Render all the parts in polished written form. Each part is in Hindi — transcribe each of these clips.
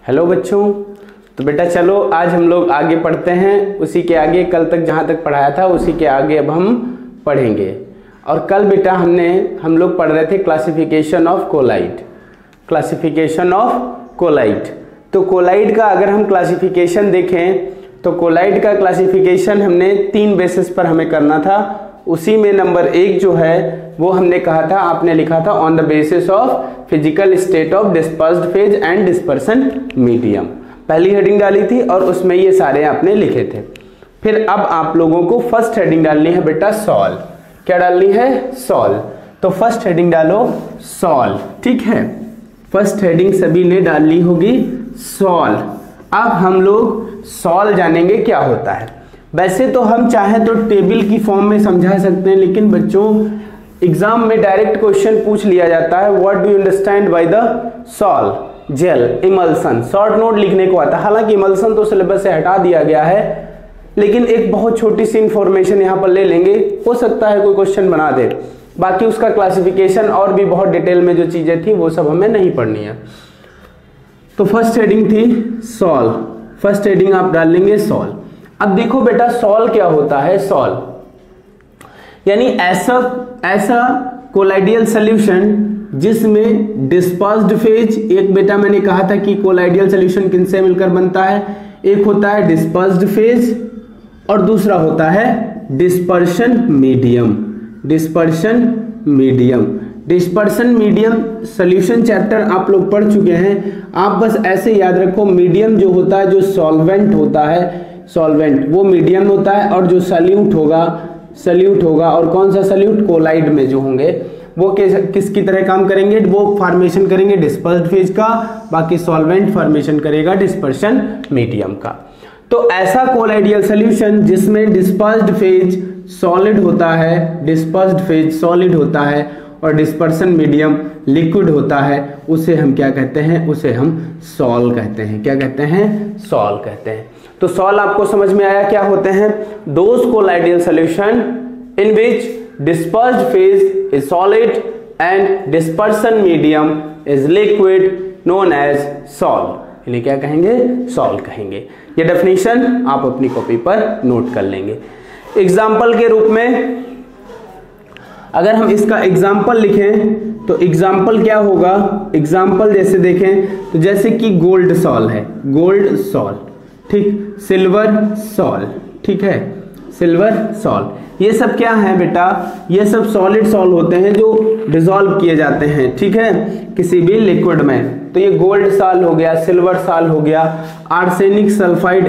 हेलो बच्चों, तो बेटा चलो आज हम लोग आगे पढ़ते हैं। उसी के आगे कल तक जहाँ तक पढ़ाया था उसी के आगे अब हम पढ़ेंगे। और कल बेटा हम लोग पढ़ रहे थे classification of colloid. Classification of colloid, तो कोलाइड का अगर हम क्लासिफिकेशन देखें तो कोलाइड का क्लासिफिकेशन हमने 3 बेसिस पर हमें करना था। उसी में नंबर 1 जो है वो हमने कहा था, आपने लिखा था on the basis of physical state of dispersed phase and dispersion medium, पहली हेडिंग डाली थी और उसमें ये सारे आपने लिखे थे। फिर अब आप लोगों को फर्स्ट हेडिंग डालनी है बेटा सॉल। क्या डालनी है? सॉल। तो फर्स्ट हेडिंग डालो सॉल, ठीक है। फर्स्ट हेडिंग सभी ने डाली होगी सॉल। अब हम लोग सॉल जानेंगे क्या होता है। वैसे तो हम चाहे तो टेबल की फॉर्म में समझा सकते हैं, लेकिन बच्चों एग्जाम में डायरेक्ट क्वेश्चन पूछ लिया जाता है, what do you understand by the sol, gel, emulsion. Short note लिखने को आता है, हालांकि इमल्सन तो सिलेबस से हटा दिया गया है, लेकिन एक बहुत छोटी सी इंफॉर्मेशन यहाँ पर ले लेंगे, हो सकता है कोई क्वेश्चन बना दे। बाकी उसका क्लासिफिकेशन और भी बहुत डिटेल में जो चीजें थी वो सब हमें नहीं पढ़नी है। तो फर्स्ट हेडिंग थी सॉल, फर्स्ट हेडिंग आप डाल लेंगे सॉल। अब देखो बेटा सॉल क्या होता है। सॉल यानी ऐसा कोलाइडियल सॉल्यूशन जिसमें डिस्पर्स्ड फेज, एक बेटा मैंने कहा था कि कोलाइडियल सॉल्यूशन किनसे मिलकर बनता है, एक होता है डिस्पर्स्ड फेज और दूसरा होता है dispersion medium. Dispersion medium, dispersion medium solution chapter आप लोग पढ़ चुके हैं। आप बस ऐसे याद रखो, मीडियम जो होता है, जो सॉल्वेंट होता है, सॉल्वेंट वो मीडियम होता है, और जो सल्यूट होगा और कौन सा सल्यूट, कोलाइड में जो होंगे वो किसकी तरह काम करेंगे, वो फॉर्मेशन करेंगे डिस्पर्स्ड फेज का, बाकी सॉल्वेंट फॉर्मेशन करेगा डिस्पर्शन मीडियम का। तो ऐसा कोलाइडियल सॉल्यूशन जिसमें डिस्पर्स्ड फेज सॉलिड होता है, डिस्पर्स्ड फेज सॉलिड होता है और डिस्पर्शन मीडियम लिक्विड होता है, उसे हम क्या कहते हैं, उसे हम सॉल कहते हैं। क्या कहते हैं? सॉल कहते हैं। तो सॉल आपको समझ में आया क्या होते हैं? Those colloidal solution in which dispersed phase is solid and dispersion medium is liquid known as sol। इन्हें क्या कहेंगे? सॉल कहेंगे। ये डेफिनेशन आप अपनी कॉपी पर नोट कर लेंगे। एग्जाम्पल के रूप में अगर हम इसका एग्जाम्पल लिखें तो एग्जाम्पल क्या होगा? एग्जाम्पल जैसे देखें तो जैसे कि गोल्ड सॉल है, गोल्ड सॉल, ठीक, सिल्वर सॉल, ठीक है, सिल्वर सॉल। ये सब क्या है बेटा? ये सब सॉलिड सॉल होते हैं जो डिसॉल्व किए जाते हैं, ठीक है, किसी भी लिक्विड में। तो ये गोल्ड सॉल हो गया, सिल्वर सॉल हो गया, arsenic sulphide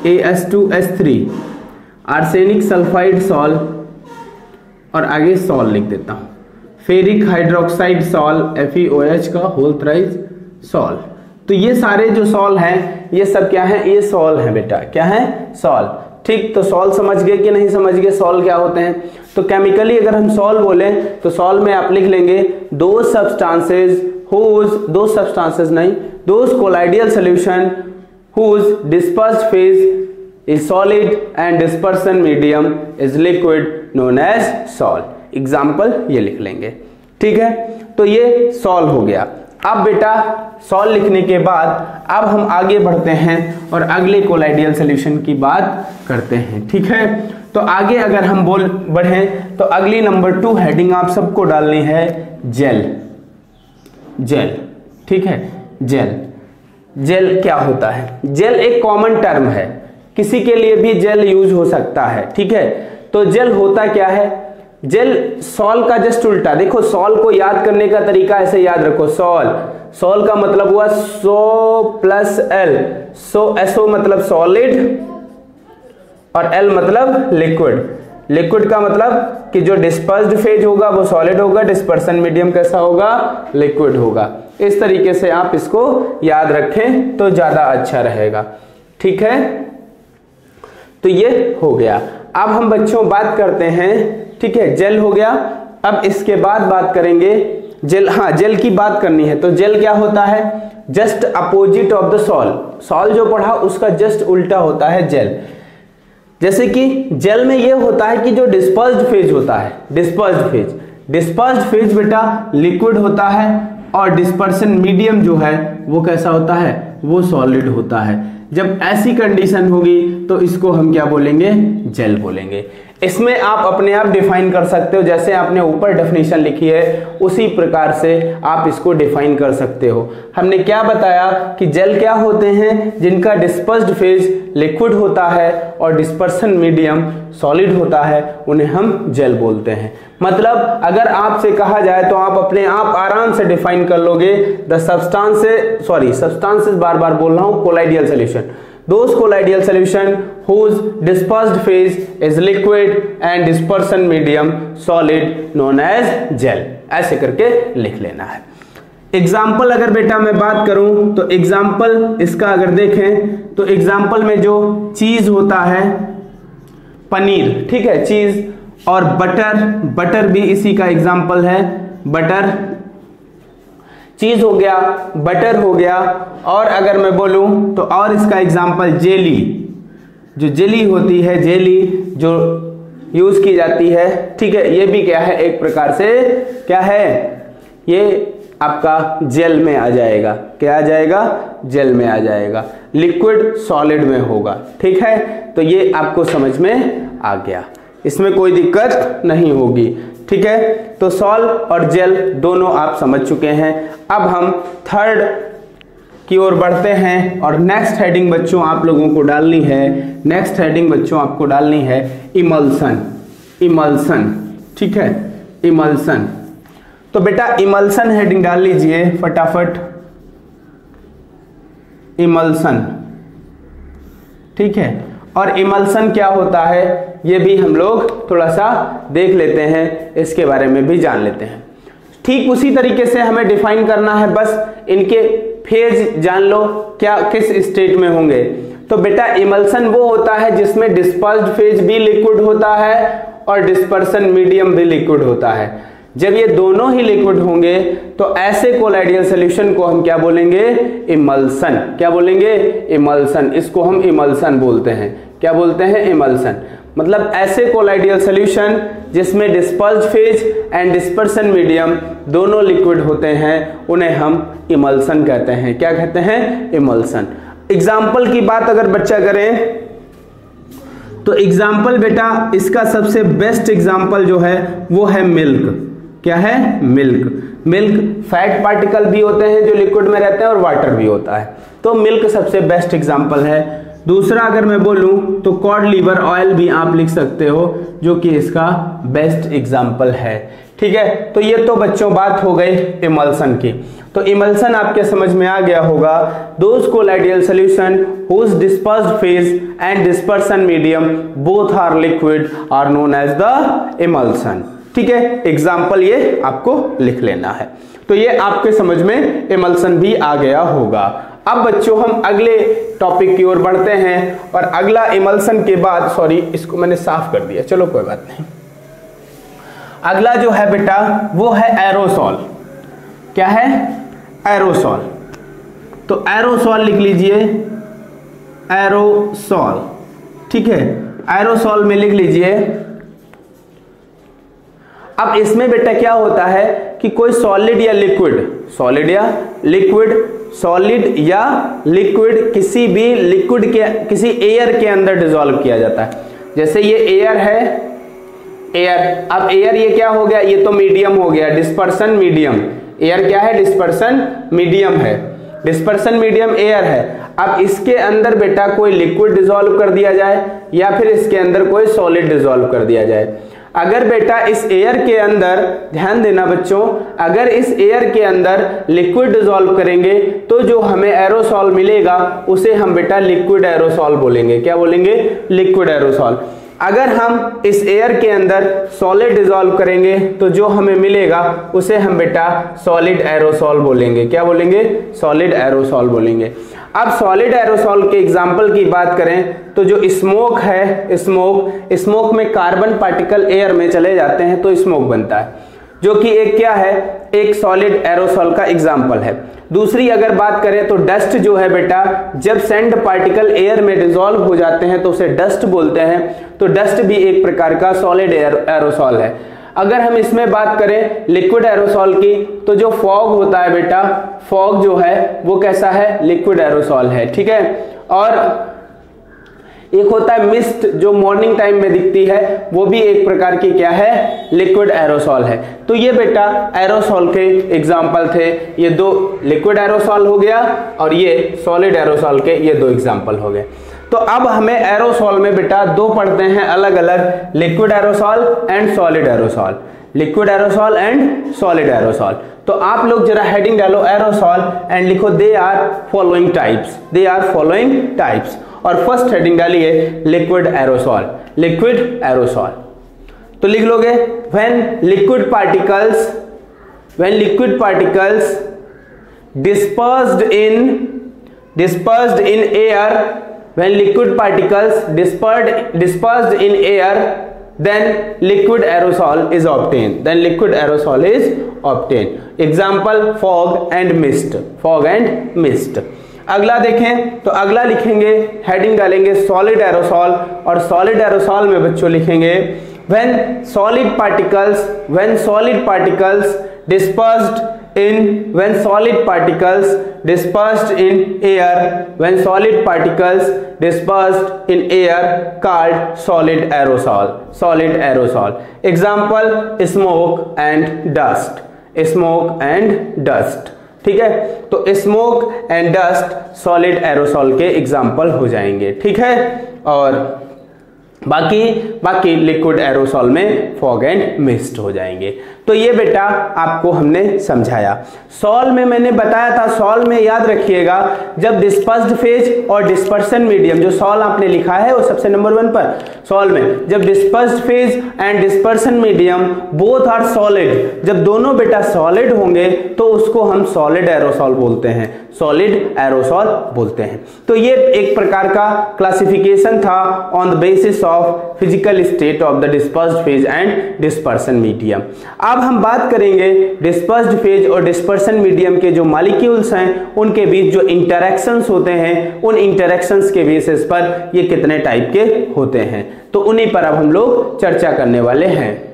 AS2S3, arsenic sulphide sol, और आगे सॉल लिख देता हूं, फेरिक हाइड्रोक्साइड सॉल FeOH का होल थ्राइस सॉल। तो ये सारे जो सॉल हैं ये सब क्या है? ये सॉल है बेटा। क्या है? सॉल, ठीक। तो सॉल समझ गए कि नहीं समझ गए सॉल क्या होते हैं? तो केमिकली अगर हम सॉल बोले तो सॉल में आप लिख लेंगे दो सब्सटेंसेस नहीं, those colloidal solution whose dispersed phase is solid and dispersion medium is liquid known as sol। Example ये लिख लेंगे, ठीक है। तो ये सॉल हो गया। अब बेटा सॉल लिखने के बाद अब हम आगे बढ़ते हैं और अगले कोलाइडियल सॉल्यूशन की बात करते हैं, ठीक है। तो आगे अगर हम बढ़े तो अगली नंबर 2 हेडिंग आप सबको डालनी है जेल। जेल, ठीक है, जेल। जेल क्या होता है? जेल एक कॉमन टर्म है, किसी के लिए भी जेल यूज हो सकता है, ठीक है। तो जेल होता क्या है? जेल सॉल का जस्ट उल्टा। देखो सॉल को याद करने का तरीका ऐसे याद रखो, सॉल का मतलब हुआ सो प्लस एल, SO मतलब सॉलिड और L मतलब लिक्विड। लिक्विड का मतलब कि जो डिस्पर्स्ड फेज होगा वो सॉलिड होगा, डिस्पर्सन मीडियम कैसा होगा? लिक्विड होगा। इस तरीके से आप इसको याद रखें तो ज्यादा अच्छा रहेगा, ठीक है। तो ये हो गया। अब हम बच्चों बात करते हैं, ठीक है, जेल हो गया। अब इसके बाद बात करेंगे जेल। हाँ, जेल की बात करनी है। तो जेल क्या होता है? Just opposite of the sol. Sol जो पढ़ा उसका जस्ट उल्टा होता है जेल। जैसे कि जेल में ये होता है कि जो डिस्पर्स्ड फेज होता है, डिस्पर्स्ड फेज बेटा लिक्विड होता है और डिस्पर्शन मीडियम जो है वो कैसा होता है, वो सॉलिड होता है। जब ऐसी कंडीशन होगी तो इसको हम क्या बोलेंगे, जेल बोलेंगे। इसमें आप अपने आप डिफाइन कर सकते हो, जैसे आपने ऊपर डेफिनेशन लिखी है उसी प्रकार से आप इसको डिफाइन कर सकते हो। हमने क्या बताया कि जेल क्या होते हैं, जिनका डिस्पर्स्ड फेज लिक्विड होता है और डिस्पर्शन मीडियम सॉलिड होता है, उन्हें हम जेल बोलते हैं। मतलब अगर आपसे कहा जाए तो आप अपने आप आराम से डिफाइन कर लोगे द सब्सटेंसेस बार बार बोल रहा हूं, colloidal solution, those colloidal solution whose dispersed phase is liquid and dispersion medium solid known as gel, ऐसे करके लिख लेना है। एग्जाम्पल अगर बेटा मैं बात करूं तो एग्जाम्पल इसका अगर देखें तो एग्जाम्पल में जो चीज होता है, पनीर, ठीक है, चीज, और बटर भी इसी का एग्जाम्पल है। बटर, चीज हो गया, बटर हो गया, और अगर मैं बोलूं तो और इसका एग्जांपल जेली, जो जेली होती है, जेली जो यूज की जाती है, ठीक है, ये भी क्या है, एक प्रकार से क्या है, ये आपका जेल में आ जाएगा। क्या आ जाएगा, जेल में आ जाएगा, लिक्विड सॉलिड में होगा। ठीक है, तो ये आपको समझ में आ गया, इसमें कोई दिक्कत नहीं होगी। ठीक है, तो सॉल्व और जेल दोनों आप समझ चुके हैं। अब हम थर्ड की ओर बढ़ते हैं और नेक्स्ट हेडिंग बच्चों आप लोगों को डालनी है, नेक्स्ट हेडिंग बच्चों आपको डालनी है इमल्सन। इमल्सन, ठीक है, इमल्सन। तो बेटा इमल्सन हेडिंग डाल लीजिए फटाफट, इमल्सन। ठीक है, और इमल्सन क्या होता है ये भी हम लोग थोड़ा सा देख लेते हैं, इसके बारे में भी जान लेते हैं। ठीक उसी तरीके से हमें डिफाइन करना है, बस इनके फेज जान लो क्या किस स्टेट में होंगे। तो बेटा इमल्सन वो होता है जिसमें डिस्पर्स्ड फेज भी लिक्विड होता है और डिस्पर्सन मीडियम भी लिक्विड होता है। जब ये दोनों ही लिक्विड होंगे तो ऐसे कोलाइडियल सॉल्यूशन को हम क्या बोलेंगे, इमल्सन। क्या बोलेंगे, इमल्सन। इसको हम इमल्सन बोलते हैं। क्या बोलते हैं, इमल्सन। मतलब ऐसे कोलाइडियल सॉल्यूशन जिसमें dispersed phase and dispersion medium दोनों लिक्विड होते हैं, उन्हें हम इमल्सन कहते हैं। क्या कहते हैं, इमल्सन। एग्जाम्पल की बात अगर बच्चा करें तो एग्जाम्पल बेटा इसका सबसे बेस्ट एग्जाम्पल जो है वो है मिल्क। क्या है, मिल्क। मिल्क फैट पार्टिकल भी होते हैं जो लिक्विड में रहते हैं और वाटर भी होता है, तो मिल्क सबसे बेस्ट एग्जाम्पल है। दूसरा अगर मैं बोलूं तो कॉड लीवर ऑयल भी आप लिख सकते हो, जो कि इसका बेस्ट एग्जाम्पल है। ठीक है, तो ये तो बच्चों बात हो गई इमल्सन की। तो इमल्सन आपके समझ में आ गया होगा, those colloidal solution whose dispersed phase and dispersion medium both are liquid are known as the emulsion। ठीक है, एग्जाम्पल ये आपको लिख लेना है। तो ये आपके समझ में इमल्सन भी आ गया होगा। अब बच्चों हम अगले टॉपिक की ओर बढ़ते हैं, और अगला इमल्सन के बाद, सॉरी इसको मैंने साफ कर दिया, चलो कोई बात नहीं। अगला जो है बेटा वो है एरोसॉल। क्या है, एरोसॉल। तो एरोसॉल लिख लीजिए, एरोसॉल। ठीक है, एरोसॉल में लिख लीजिए। अब इसमें बेटा क्या होता है कि कोई सॉलिड या लिक्विड, सॉलिड या लिक्विड, सॉलिड या लिक्विड किसी भी लिक्विड के किसी एयर के अंदर डिसॉल्व किया जाता है। जैसे ये एयर है, एयर। अब एयर ये क्या हो गया, ये तो मीडियम हो गया, डिस्पर्सन मीडियम। एयर क्या है, डिस्पर्सन मीडियम है, डिस्पर्सन मीडियम एयर है। अब इसके अंदर बेटा कोई लिक्विड डिसॉल्व कर दिया जाए या फिर इसके अंदर कोई सॉलिड डिसॉल्व कर दिया जाए। अगर बेटा इस एयर के अंदर, ध्यान देना बच्चों, अगर इस एयर के अंदर लिक्विड डिसॉल्व करेंगे तो जो हमें एरोसॉल मिलेगा उसे हम बेटा लिक्विड एरोसॉल बोलेंगे। क्या बोलेंगे, लिक्विड एरोसॉल। अगर हम इस एयर के अंदर सॉलिड डिसॉल्व करेंगे तो जो हमें मिलेगा उसे हम बेटा सॉलिड एरोसॉल बोलेंगे। क्या बोलेंगे, सॉलिड एरोसॉल बोलेंगे। अब सॉलिड एरोसॉल के एग्जाम्पल की बात करें तो जो स्मोक है, स्मोक में कार्बन पार्टिकल एयर में चले जाते हैं तो स्मोक बनता है, जो कि एक क्या है, एक सॉलिड एरोसॉल का एग्जाम्पल है। दूसरी अगर बात करें तो डस्ट जो है बेटा, जब सैंड पार्टिकल एयर में डिसॉल्व हो जाते हैं तो उसे डस्ट बोलते हैं, तो डस्ट भी एक प्रकार का सॉलिड एरोसॉल है। अगर हम इसमें बात करें लिक्विड एरोसॉल की, तो जो फॉग होता है बेटा, फॉग जो है वो कैसा है, लिक्विड एरोसॉल है, ठीक है। और एक होता है मिस्ट जो मॉर्निंग टाइम में दिखती है, वो भी एक प्रकार की क्या है, लिक्विड एरोसॉल है। तो ये बेटा एरोसॉल के एग्जाम्पल थे, ये दो लिक्विड एरोसॉल हो गया और ये सॉलिड एरोसॉल के ये दो एग्जाम्पल हो गए। तो अब हमें एरोसॉल में बेटा दो पढ़ते हैं अलग अलग, liquid aerosol and solid aerosol, liquid aerosol and solid aerosol. तो आप लोग जरा हेडिंग डालो एरोसॉल एंड लिखो they are following types, they are following types, और फर्स्ट हेडिंग डालिए लिक्विड एरोसॉल, लिक्विड एरोसॉल। तो लिख लोगे when liquid particles dispersed in air, when liquid particles dispersed in air, then liquid aerosol is obtained, then liquid aerosol is obtained. Example fog and mist, fog and mist। अगला देखें तो अगला लिखेंगे, हेडिंग डालेंगे सॉलिड एरोसॉल, और सॉलिड एरोसॉल में बच्चों लिखेंगे when solid particles dispersed in air called solid aerosol। Example smoke and dust, ठीक है। तो smoke and dust solid aerosol के एग्जाम्पल हो जाएंगे, ठीक है। और बाकी लिक्विड एरोसॉल में फॉग एंड मिस्ट हो जाएंगे। तो ये बेटा आपको हमने समझाया। सॉल में मैंने बताया था, सॉल में याद रखिएगा जब डिस्पर्स्ड फेज और डिस्पर्सन मीडियम, जो सॉल आपने लिखा है वो सबसे नंबर 1 पर, सॉल में जब dispersed phase and dispersion medium both are solid, जब दोनों बेटा सॉलिड होंगे तो उसको हम सॉलिड एरोसॉल बोलते हैं, सॉलिड एरोसॉल बोलते हैं। तो ये एक प्रकार का क्लासिफिकेशन था on the basis of physical state of the dispersed phase and dispersion medium. अब हम बात करेंगे डिस्पर्स्ड फेज और डिस्पर्सन मीडियम के जो मॉलिक्यूल्स हैं उनके बीच जो इंटरैक्शंस होते हैं, उन इंटरैक्शंस के बेसिस पर ये कितने टाइप के होते हैं, तो उन्हीं पर अब हम लोग चर्चा करने वाले हैं।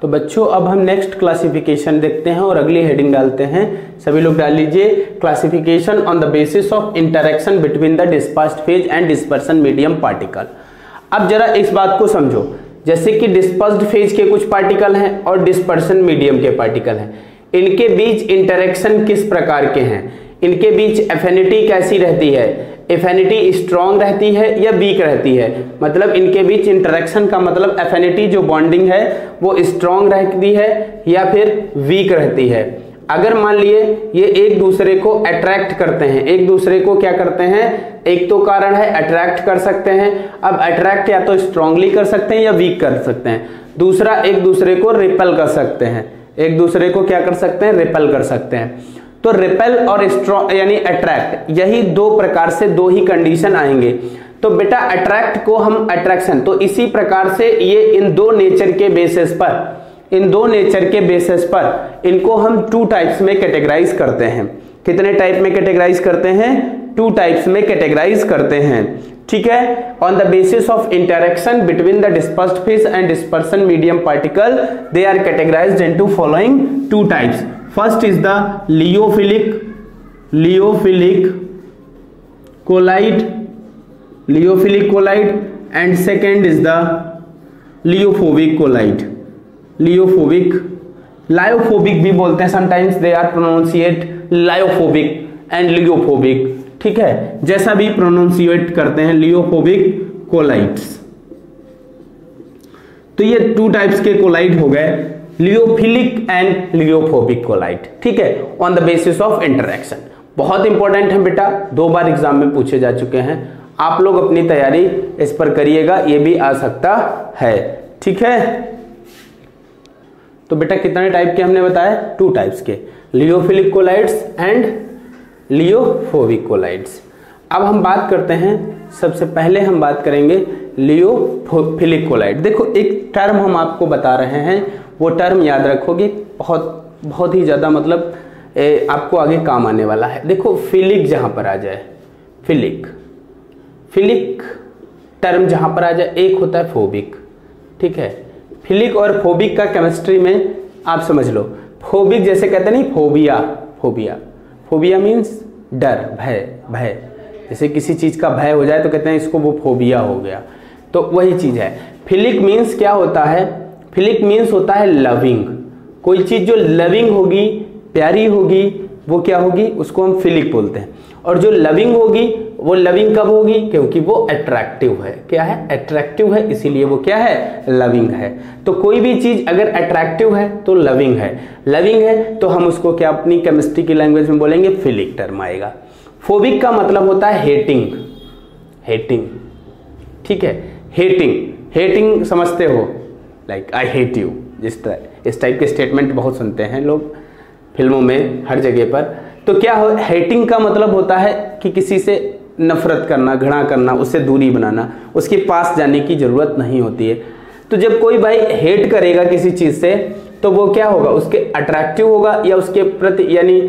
तो बच्चों अब हम नेक्स्ट क्लासिफिकेशन देखते हैं और अगली हेडिंग डालते हैं। सभी लोग डाल लीजिए classification on the basis of interaction between the dispersed phase and dispersion medium particle. अब जरा इस बात को समझो, जैसे कि डिस्पर्स्ड फेज के कुछ पार्टिकल हैं और डिस्पर्सन मीडियम के पार्टिकल हैं, इनके बीच इंटरेक्शन किस प्रकार के हैं, इनके बीच एफिनिटी कैसी रहती है, एफिनिटी स्ट्रॉन्ग रहती है या वीक रहती है, मतलब इनके बीच इंटरेक्शन का मतलब एफिनिटी जो बॉन्डिंग है वो स्ट्रॉन्ग रहती है या फिर वीक रहती है। अगर मान लिए ये एक दूसरे को अट्रैक्ट करते हैं, एक दूसरे को क्या करते हैं, एक तो कारण है अट्रैक्ट कर सकते हैं, अब अट्रैक्ट या तो स्ट्रांगली कर सकते हैं या वीक कर सकते हैं, दूसरा एक दूसरे को रिपेल कर सकते हैं, एक दूसरे को क्या कर सकते हैं, रिपेल कर सकते हैं। तो रिपेल और स्ट्रॉन्ग यानी अट्रैक्ट, यही दो प्रकार से दो ही कंडीशन आएंगे। तो बेटा अट्रैक्ट को हम अट्रैक्शन, तो इसी प्रकार से ये इन दो नेचर के बेसिस पर, इन दो नेचर के बेसिस पर इनको हम 2 टाइप्स में कैटेगराइज करते हैं। कितने टाइप में कैटेगराइज करते हैं, 2 टाइप्स में कैटेगराइज करते हैं, ठीक है। On the basis of interaction between the dispersed phase and dispersion medium particle they are categorised into following 2 types. First is the lyophilic colloid and second is the lyophobic colloid. Lyophobic भी बोलते हैं, sometimes they are pronunciate lyophobic and lyophobic, ठीक है, जैसा भी प्रोनाउंसिएट करते हैं, लियोफोबिक कोलाइड्स। तो ये 2 टाइप्स के कोलाइड हो गए, लियोफिलिक एंड लियोफोबिक कोलाइड, ठीक है, on the basis of interaction. बहुत इंपॉर्टेंट है बेटा, 2 बार एग्जाम में पूछे जा चुके हैं, आप लोग अपनी तैयारी इस पर करिएगा, ये भी आ सकता है, ठीक है। तो बेटा कितने टाइप के हमने बताया, 2 टाइप्स के, लियोफिलिक कोलाइड्स एंड लियोफोबिक कोलाइड्स। अब हम बात करते हैं, सबसे पहले हम बात करेंगे लियोफिलिक कोलाइड। देखो एक टर्म हम आपको बता रहे हैं, वो टर्म याद रखोगे, बहुत ही ज्यादा मतलब आपको आगे काम आने वाला है। देखो फिलिक जहां पर आ जाए, फिलिक टर्म जहां पर आ जाए, एक होता है फोबिक, ठीक है, फिलिक और फोबिक का केमिस्ट्री में आप समझ लो। फोबिक जैसे कहते नहीं, फोबिया, फोबिया, फोबिया मीन्स डर, भय, भय, जैसे किसी चीज का भय हो जाए तो कहते हैं इसको वो फोबिया हो गया, तो वही चीज है। फिलिक मीन्स क्या होता है? फिलिक मीन्स होता है लविंग। कोई चीज जो लविंग होगी, प्यारी होगी, वो क्या होगी? उसको हम फिलिक बोलते हैं। और जो लविंग होगी वो लविंग कब होगी? क्योंकि वो अट्रैक्टिव है। क्या है? अट्रैक्टिव है, इसीलिए वो क्या है? लविंग है। तो कोई भी चीज अगर अट्रैक्टिव है तो लविंग है, लविंग है तो हम उसको क्या अपनी केमिस्ट्री की लैंग्वेज में बोलेंगे? फिलिक टर्म आएगा। फोबिक का मतलब होता है हेटिंग, हेटिंग, ठीक है, हेटिंग, हेटिंग समझते हो, लाइक आई हेट यू, इस टाइप के स्टेटमेंट बहुत सुनते हैं लोग फिल्मों में, हर जगह पर। तो क्या हो, हेटिंग का मतलब होता है कि किसी से नफरत करना, घृणा करना, उससे दूरी बनाना, उसके पास जाने की जरूरत नहीं होती है। तो जब कोई भाई हेट करेगा किसी चीज से तो वो क्या होगा? उसके अट्रैक्टिव होगा या उसके प्रति यानी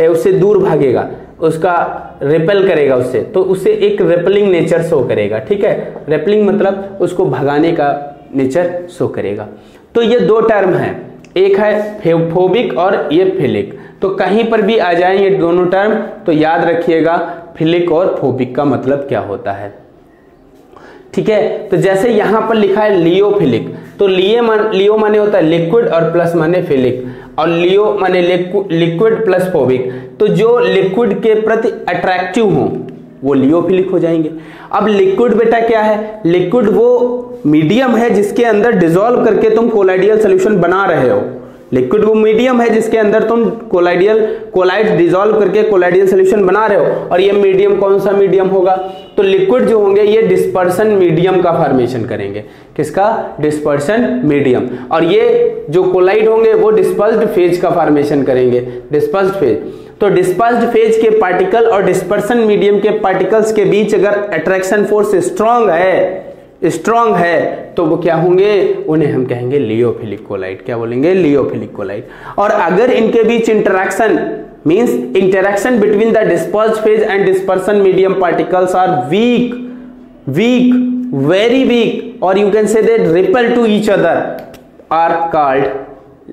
उससे दूर भागेगा, उसका रिपेल करेगा उससे, तो उससे एक रिपेलिंग नेचर शो करेगा, ठीक है। रिपेलिंग मतलब उसको भगाने का नेचर शो करेगा। तो ये दो टर्म है, एक है फोबिक और ये फिलिक। तो कहीं पर भी आ जाए ये दोनों टर्म तो याद रखिएगा फिलिक और फोबिक का मतलब क्या होता है, ठीक है। तो जैसे यहां पर लिखा है लियोफिलिक, तो लियो माने होता है लिक्विड और प्लस माने फिलिक, और लियो माने लिक्विड प्लस फोबिक। तो जो लिक्विड के प्रति अट्रैक्टिव हो वो लियोफिलिक हो जाएंगे। अब लिक्विड बेटा क्या है? लिक्विड वो मीडियम है जिसके अंदर डिसॉल्व करके तुम कोलाइडियल सॉल्यूशन बना रहे हो। लिक्विड वो मीडियम है जिसके अंदर तुम कोलाइड डिसॉल्व करके कोलाइडियल सॉल्यूशन बना रहे हो। और ये मीडियम कौन सा मीडियम होगा? तो लिक्विड जो होंगे ये डिस्पर्सन मीडियम का फॉर्मेशन करेंगे। किसका? Dispersion medium. और ये जो कोलाइड होंगे वो डिस्पर्स्ड फेज का फॉर्मेशन करेंगे, डिस्पर्स्ड फेज। तो डिस्पर्स्ड फेज के पार्टिकल और डिस्पर्सन मीडियम के पार्टिकल्स के बीच अगर अट्रैक्शन फोर्स स्ट्रॉन्ग है तो वो क्या होंगे? उन्हें हम कहेंगे लियोफिलिक कोलाइड। क्या बोलेंगे? Lyophilic colloid. और अगर इनके बीच interaction means interaction between the dispersed phase and dispersion medium particles are weak, very weak, और you can say that repel to each other are called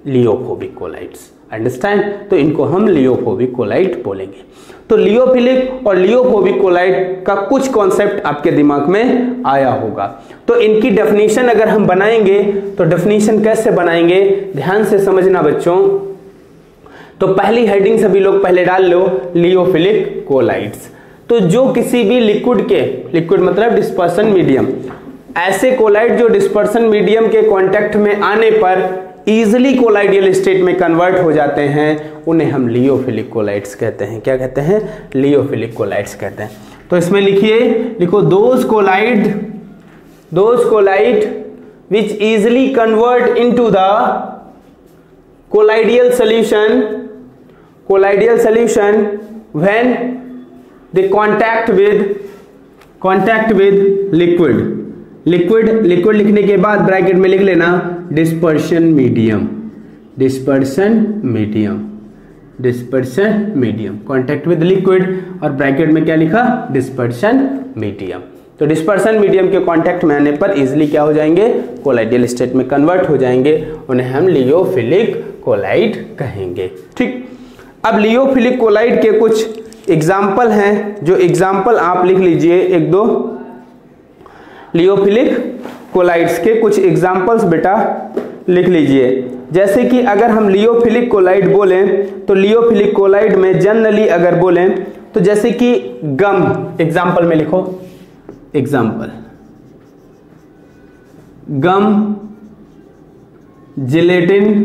lyophobic colloids. Understand? तो इनको हम लियोफोबिक कोलाइड बोलेंगे। तो लियोफिलिक और लियोफोबिक कोलाइड का कुछ कॉन्सेप्ट आपके दिमाग में आया होगा। तो इनकी डेफिनेशन अगर हम बनाएंगे तो डेफिनेशन कैसे बनाएंगे, ध्यान से समझना बच्चों। तो पहली हेडिंग सभी लोग पहले डाल लो, लियोफिलिक कोलाइड्स। तो जो किसी भी लिक्विड मतलब डिस्पर्सन मीडियम, ऐसे कोलाइड जो डिस्पर्सन मीडियम के कांटेक्ट में आने पर इजिली कोलाइडियल स्टेट में कन्वर्ट हो जाते हैं, उन्हें हम लियोफिलिक कोलाइड्स कहते हैं। क्या कहते हैं? लियोफिलिक कोलाइड्स कहते हैं। तो इसमें लिखो those colloid which easily convert into the colloidal solution when they contact with liquid लिखने के बाद ब्रैकेट में लिख लेना dispersion medium contact with liquid, और ब्रैकेट में क्या लिखा? Dispersion medium. तो डिस्पर्शन मीडियम के कांटेक्ट में आने पर इजिली क्या हो जाएंगे? कोलाइडियल स्टेट में कन्वर्ट हो जाएंगे, उन्हें हम लियोफिलिक कोलाइड कहेंगे, ठीक। अब लियोफिलिक कोलाइड के कुछ एग्जाम्पल हैं, जो एग्जाम्पल आप लिख लीजिए एक दो। लियोफिलिक कोलाइड्स के कुछ एग्जाम्पल्स बेटा लिख लीजिए। जैसे कि अगर हम लियोफिलिक कोलाइड बोलें तो लियोफिलिक कोलाइड में जनरली अगर बोलें तो जैसे कि गम, एग्जाम्पल में लिखो, एग्जाम्पल गम, जिलेटिन,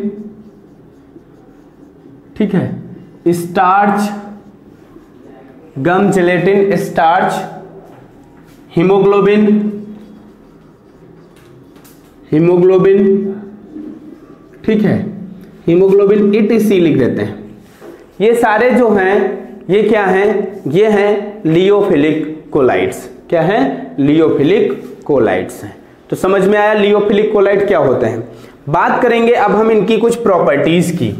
ठीक है, स्टार्च, गम, जिलेटिन, स्टार्च, हीमोग्लोबिन, ठीक है, हीमोग्लोबिन ETC लिख देते हैं। ये सारे जो हैं ये क्या हैं? ये हैं लियोफिलिक कोलाइड्स। क्या है? लियोफिलिक कोलाइड्स हैं। तो समझ में आया लियोफिलिक कोलाइड क्या होते हैं। बात करेंगे अब हम इनकी कुछ प्रॉपर्टीज की।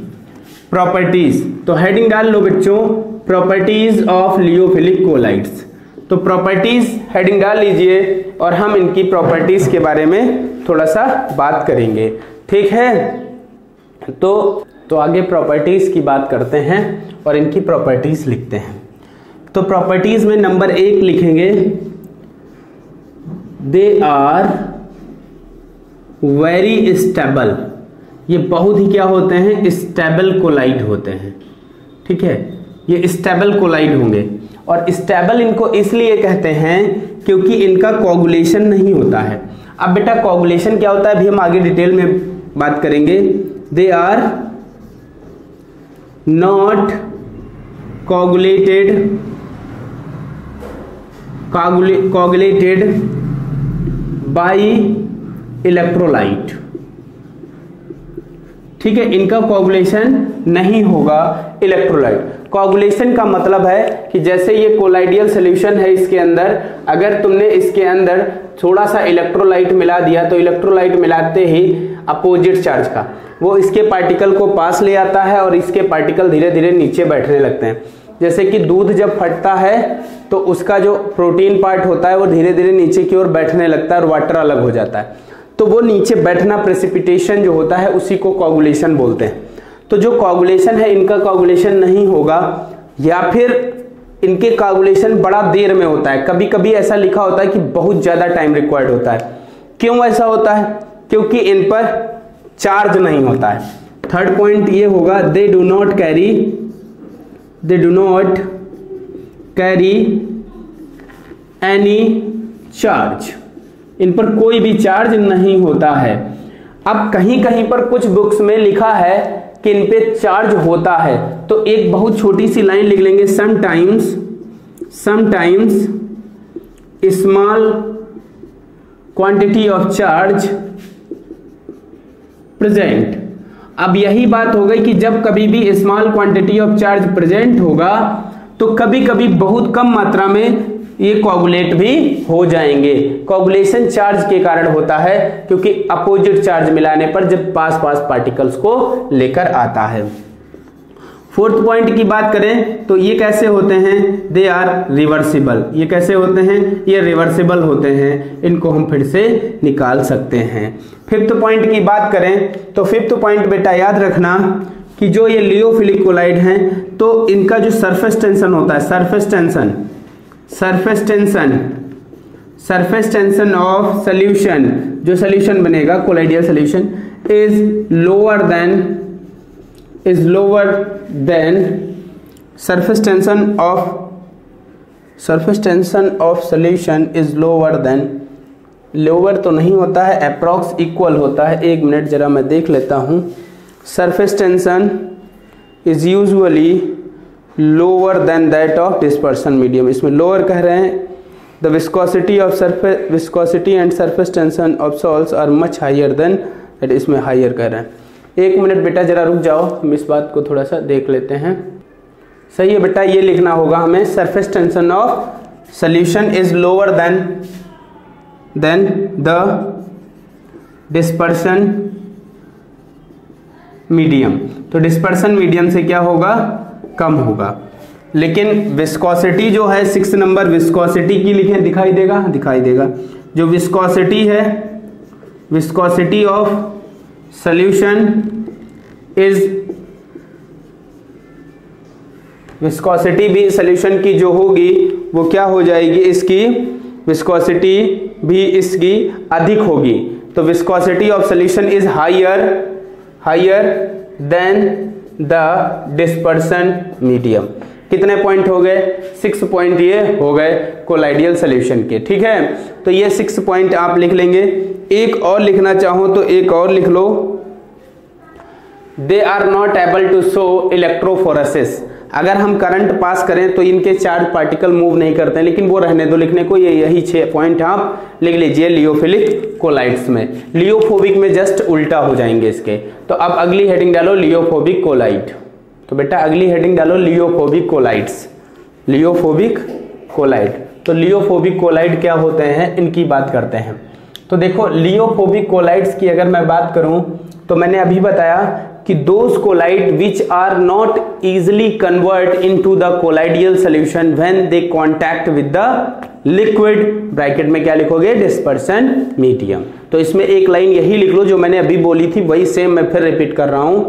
प्रॉपर्टीज, तो हेडिंग डाल लो बच्चों, प्रॉपर्टीज ऑफ लियोफिलिक कोलाइड्स। तो प्रॉपर्टीज हेडिंग डाल लीजिए और हम इनकी प्रॉपर्टीज के बारे में थोड़ा सा बात करेंगे। ठीक है, तो आगे प्रॉपर्टीज की बात करते हैं और इनकी प्रॉपर्टीज लिखते हैं। तो प्रॉपर्टीज में नंबर 1 लिखेंगे, दे आर वेरी स्टेबल। ये बहुत ही क्या होते हैं, स्टेबल कोलाइड होते हैं। ठीक है, ये स्टेबल कोलाइड होंगे। और स्टेबल इनको इसलिए कहते हैं क्योंकि इनका कोगुलेशन नहीं होता है। अब बेटा कोगुलेशन क्या होता है अभी हम आगे डिटेल में बात करेंगे। They are not coagulated by electrolyte. ठीक है, इनका कोगुलेशन नहीं होगा इलेक्ट्रोलाइट। कोगुलेशन का मतलब है कि जैसे ये कोलाइडियल सॉल्यूशन है, इसके अंदर अगर तुमने इसके अंदर थोड़ा सा इलेक्ट्रोलाइट मिला दिया तो इलेक्ट्रोलाइट मिलाते ही अपोजिट चार्ज का वो इसके पार्टिकल को पास ले आता है और इसके पार्टिकल धीरे धीरे नीचे बैठने लगते हैं। जैसे कि दूध जब फटता है तो उसका जो प्रोटीन पार्ट होता है वो धीरे धीरे नीचे की ओर बैठने लगता है और वाटर अलग हो जाता है। तो वो नीचे बैठना प्रेसिपिटेशन जो होता है उसी को कोगुलेशन बोलते हैं। तो जो कोगुलेशन है इनका कोगुलेशन नहीं होगा, या फिर इनके कोगुलेशन बड़ा देर में होता है। कभी कभी ऐसा लिखा होता है कि बहुत ज्यादा टाइम रिक्वायर्ड होता है। क्यों ऐसा होता है? क्योंकि इन पर चार्ज नहीं होता है। थर्ड पॉइंट ये होगा, they do not carry any charge. इन पर कोई भी चार्ज नहीं होता है। अब कहीं कहीं पर कुछ बुक्स में लिखा है कि इन पे चार्ज होता है, तो एक बहुत छोटी सी लाइन लिख लेंगे, sometimes small quantity of charge present. अब यही बात हो गई कि जब कभी भी small quantity of charge present होगा तो कभी कभी बहुत कम मात्रा में ये कोगुलेट भी हो जाएंगे। कोगुलेशन चार्ज के कारण होता है क्योंकि अपोजिट चार्ज मिलाने पर जब पास पार्टिकल्स को लेकर आता है। फोर्थ पॉइंट की बात करें तो ये कैसे होते हैं, दे आर रिवर्सिबल। ये कैसे होते हैं, ये रिवर्सिबल होते हैं, इनको हम फिर से निकाल सकते हैं। फिफ्थ पॉइंट की बात करें तो फिफ्थ पॉइंट बेटा याद रखना कि जो ये लियोफिलिक कोलाइड हैं तो इनका जो सरफेस टेंशन होता है, सरफेस टेंशन ऑफ सॉल्यूशन, जो सॉल्यूशन बनेगा colloidal solution is lower than surface tension of solution is lower than, lower तो नहीं होता है, अप्रॉक्स इक्वल होता है। एक मिनट जरा मैं देख लेता हूं। Surface tension is usually lower than that of dispersion medium. इसमें लोअर कह रहे हैं, the viscosity and surface tension of salts are much higher than that, इसमें हायर कह रहे हैं। एक मिनट बेटा जरा रुक जाओ, हम इस बात को थोड़ा सा देख लेते हैं। सही है बेटा, ये लिखना होगा हमें, surface tension of solution is lower than the dispersion medium. तो डिस्पर्सन मीडियम से क्या होगा, कम होगा। लेकिन विस्कोसिटी जो है 6 नंबर विस्कोसिटी की लिखें, दिखाई देगा। जो विस्कोसिटी है, viscosity of solution is, viscosity भी सॉल्यूशन की जो होगी वो क्या हो जाएगी, इसकी विस्कोसिटी भी इसकी अधिक होगी। तो viscosity of solution is higher than the dispersion medium. कितने पॉइंट हो गए, 6 पॉइंट ये हो गए कोलाइडियल सॉल्यूशन के। ठीक है, तो ये 6 पॉइंट आप लिख लेंगे। एक और लिखना चाहो तो एक और लिख लो, they are not able to show electrophoresis. अगर हम करंट पास करें तो इनके चार्ज पार्टिकल मूव नहीं करते हैं, लेकिन वो रहने दो लिखने को, यही 6 पॉइंट आप लिख लीजिए लियोफिलिक कोलाइड्स में। लियोफोबिक में जस्ट उल्टा हो जाएंगे इसके। तो अब अगली हेडिंग डालो लियोफोबिक कोलाइड। तो बेटा अगली हेडिंग डालो लियोफोबिक कोलाइड्स, लियोफोबिक कोलाइड। तो लियोफोबिक कोलाइड क्या होते हैं, इनकी बात करते हैं। तो देखो लियोफोबिक कोलाइड्स की अगर मैं बात करूं तो मैंने अभी बताया कि those colloid which are not easily convert into the colloidal solution when they contact with the liquid, bracket में क्या लिखोगे, डिस्पर्सन मीडियम। तो इसमें एक लाइन यही लिख लो जो मैंने अभी बोली थी, वही सेम मैं फिर रिपीट कर रहा हूं।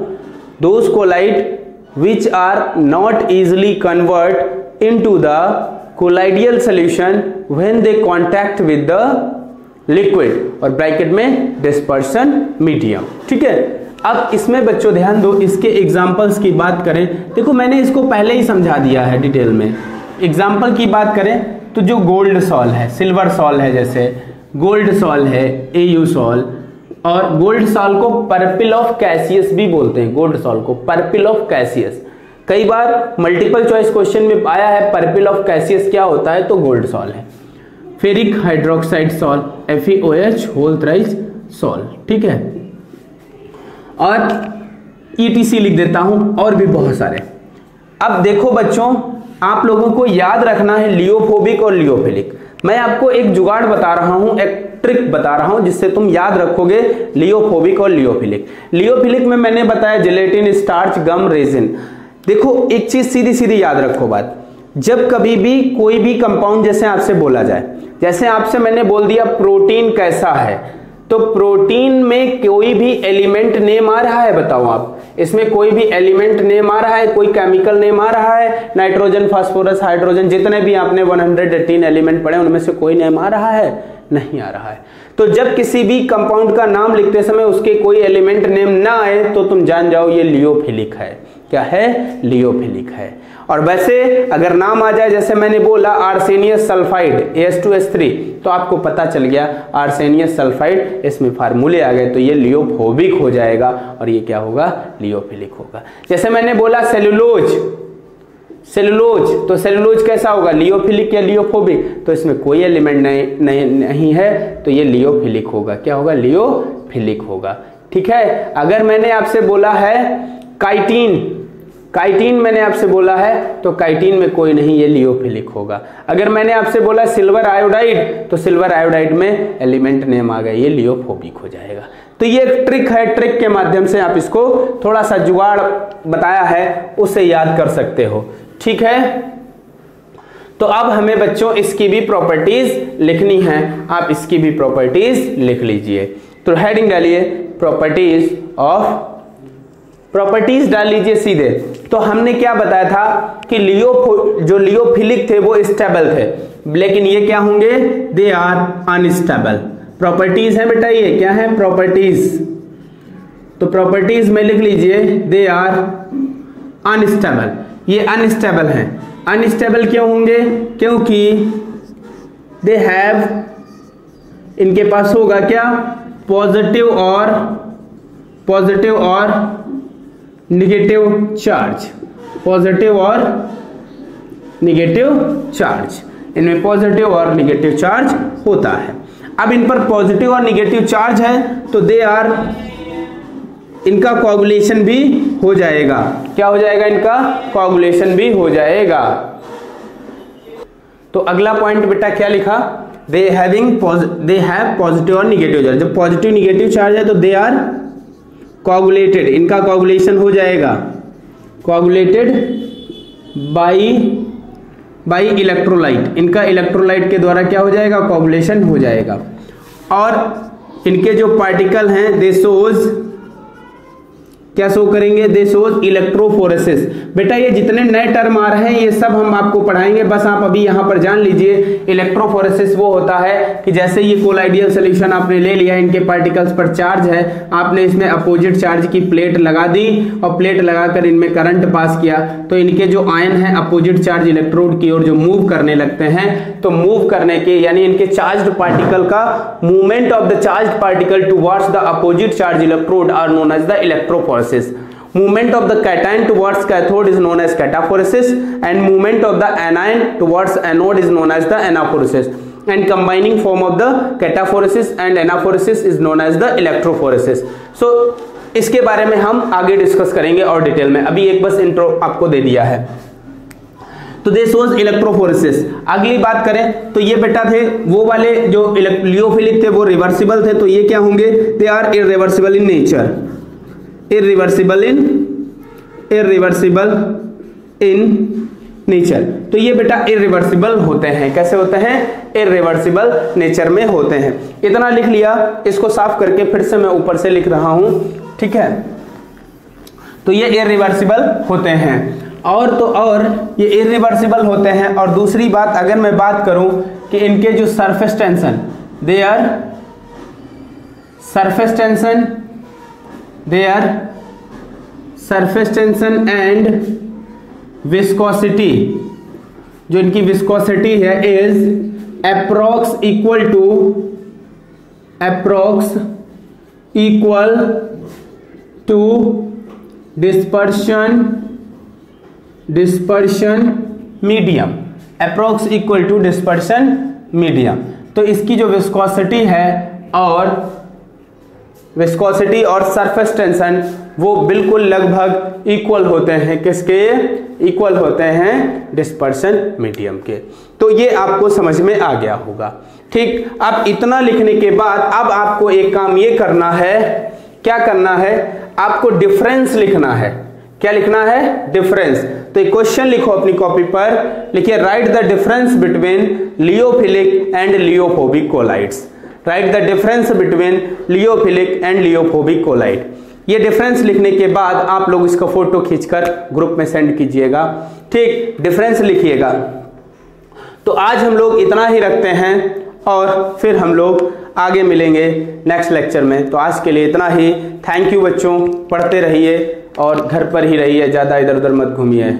Those colloid which are not easily convert into the colloidal solution when they contact with the liquid, और ब्रैकेट में डिस्पर्सन मीडियम। ठीक है, अब इसमें बच्चों ध्यान दो, इसके एग्जांपल्स की बात करें, देखो मैंने इसको पहले ही समझा दिया है डिटेल में। एग्जांपल की बात करें तो जो गोल्ड सॉल है, सिल्वर सॉल है, जैसे गोल्ड सॉल है AU सॉल, और गोल्ड सॉल को पर्पिल ऑफ कैसियस भी बोलते हैं, गोल्ड सॉल को पर्पिल ऑफ कैसियस। कई बार मल्टीपल चॉइस क्वेश्चन में आया है पर्पिल ऑफ कैसियस क्या होता है, तो गोल्ड सॉल है। Ferric hydroxide sol FeOH whole thrice sol. ठीक है, और ETC लिख देता हूं, और भी बहुत सारे। अब देखो बच्चों, आप लोगों को याद रखना है लियोफोबिक और लियोफिलिक। मैं आपको एक जुगाड़ बता रहा हूं, एक ट्रिक बता रहा हूं जिससे तुम याद रखोगे लियोफोबिक और लियोफिलिक। लियोफिलिक में मैंने बताया जिलेटिन, स्टार्च, गम, रेजिन। देखो एक चीज सीधी सीधी याद रखो बात, जब कभी भी कोई भी कंपाउंड जैसे आपसे बोला जाए, जैसे आपसे मैंने बोल दिया प्रोटीन कैसा है, तो प्रोटीन में कोई भी एलिमेंट नेम आ रहा है, बताओ आप, इसमें कोई भी एलिमेंट नेम आ रहा है, कोई केमिकल नेम आ रहा है, नाइट्रोजन, फास्फोरस, हाइड्रोजन, जितने भी आपने 118 एलिमेंट पढ़े उनमें से कोई नेम आ रहा है, नहीं आ रहा है। तो जब किसी भी कंपाउंड का नाम लिखते समय उसके कोई एलिमेंट नेम ना आए तो तुम जान जाओ ये लियोफिलिक है। क्या है, लियोफिलिक है। और वैसे अगर नाम आ जाए, जैसे मैंने बोला आर्सेनियस सल्फाइड AS2S3, तो आपको पता चल गया आर्सेनियस सल्फाइड, इसमें फार्मूले आ गए, तो ये लियोफोबिक हो जाएगा और ये क्या होगा, लियोफिलिक होगा। जैसे मैंने बोला सेलुलोज, सेलुलोज, तो सेलुलोज कैसा होगा, लियोफिलिक या लियोफोबिक, तो इसमें कोई एलिमेंट नहीं है, तो ये लियोफिलिक होगा। क्या होगा, लियोफिलिक होगा। ठीक है, अगर मैंने आपसे बोला है काइटिन, काइटिन मैंने आपसे बोला है, तो काइटिन में कोई नहीं, ये लियोफिलिक होगा। अगर मैंने आपसे बोला सिल्वर आयोडाइड, तो सिल्वर आयोडाइड में एलिमेंट नेम आ गया, ये लियोफोबिक हो जाएगा। तो ये एक ट्रिक है, ट्रिक के माध्यम से आप इसको थोड़ा सा जुगाड़ बताया है उससे याद कर सकते हो। ठीक है, तो अब हमें बच्चों इसकी भी प्रॉपर्टीज लिखनी है, आप इसकी भी प्रॉपर्टीज लिख लीजिए। तो हेडिंग डालिए प्रॉपर्टीज ऑफ, प्रॉपर्टीज डाल लीजिए सीधे। तो हमने क्या बताया था कि जो लियोफिलिक थे वो स्टेबल थे, लेकिन ये क्या होंगे, दे आर अनस्टेबल। प्रॉपर्टीज है बेटा, ये क्या है, प्रॉपर्टीज। तो प्रॉपर्टीज में लिख लीजिए दे आर अनस्टेबल, ये अनस्टेबल हैं। अनस्टेबल क्यों होंगे, क्योंकि दे हैव, इनके पास होगा क्या, पॉजिटिव और निगेटिव चार्ज, पॉजिटिव और निगेटिव चार्ज, इनमें पॉजिटिव और निगेटिव चार्ज होता है। अब इन पर पॉजिटिव और निगेटिव चार्ज है तो दे आर, इनका कोगुलेशन भी हो जाएगा। क्या हो जाएगा, इनका कोगुलेशन भी हो जाएगा। तो अगला पॉइंट बेटा क्या लिखा, दे हैव पॉजिटिव और निगेटिव चार्ज। जब पॉजिटिव निगेटिव चार्ज है तो दे आर कोगुलेटेड, इनका कोगुलेशन हो जाएगा, कोगुलेटेड बाई इलेक्ट्रोलाइट, इनका इलेक्ट्रोलाइट के द्वारा क्या हो जाएगा, कोगुलेशन हो जाएगा। और इनके जो पार्टिकल हैं दे शोज, क्या शो करेंगे, दे शोज इलेक्ट्रोफोरेसिस। बेटा ये जितने नए टर्म आ रहे हैं ये सब हम आपको पढ़ाएंगे, बस आप अभी यहां पर जान लीजिए। इलेक्ट्रोफोरेसिस वो होता है कि जैसे ये कोलाइडियल सॉल्यूशन आपने ले लिया, इनके पार्टिकल्स पर चार्ज है, आपने इसमें अपोजिट चार्ज की प्लेट लगा दी और प्लेट लगाकर इनमें करंट पास किया, तो इनके जो आयन है अपोजिट चार्ज इलेक्ट्रोड की ओर जो मूव करने लगते हैं, तो मूव करने के यानी इनके चार्ज्ड पार्टिकल का movement of the charged particle towards the opposite charge electrode are known as the electrophoresis. Movement of the cation towards cathode is known as cataphoresis and movement of the anion towards anode is known as the anaphoresis, and combining form of the cataphoresis and anaphoresis is known as the electrophoresis. So इसके बारे में हम आगे डिस्कस करेंगे और डिटेल में, अभी एक बस इंट्रो आपको दे दिया है। तो दिस वाज इलेक्ट्रोफोरेसिस। अगली बात करें तो ये बेटा थे वो वाले जो लियोफिलिक थे वो रिवर्सिबल थे, तो ये क्या होंगे, they are irreversible in nature, irreversible in nature. तो ये बेटा इरिवर्सिबल होते हैं। कैसे होते हैं? इरिवर्सिबल नेचर में होते हैं। इतना लिख लिया, इसको साफ करके फिर से मैं ऊपर से लिख रहा हूं, ठीक है। तो ये इरिवर्सिबल होते हैं। और ये इरिवर्सिबल होते हैं। और दूसरी बात, अगर मैं बात करूं कि इनके जो surface tension, their surface tension and viscosity, जो इनकी विस्कोसिटी है is approx equal to dispersion medium, approx equal to dispersion medium. तो इसकी जो विस्कोसिटी है और सरफेस टेंशन वो बिल्कुल लगभग इक्वल होते हैं। किसके? इक्वल होते हैं डिस्पर्शन मीडियम के। तो ये आपको समझ में आ गया होगा, ठीक। अब इतना लिखने के बाद अब आपको एक काम ये करना है, क्या करना है? आपको डिफरेंस लिखना है। क्या लिखना है? डिफरेंस। तो एक क्वेश्चन लिखो अपनी कॉपी पर, लिखिए write the difference between lyophilic and lyophobic colloids. Write the difference between lyophilic and lyophobic colloid. ये डिफरेंस लिखने के बाद आप लोग इसका फोटो खींचकर ग्रुप में सेंड कीजिएगा, ठीक। डिफरेंस लिखिएगा। तो आज हम लोग इतना ही रखते हैं और फिर हम लोग आगे मिलेंगे नेक्स्ट लेक्चर में। तो आज के लिए इतना ही। थैंक यू बच्चों, पढ़ते रहिए और घर पर ही रहिए, ज़्यादा इधर उधर मत घूमिए।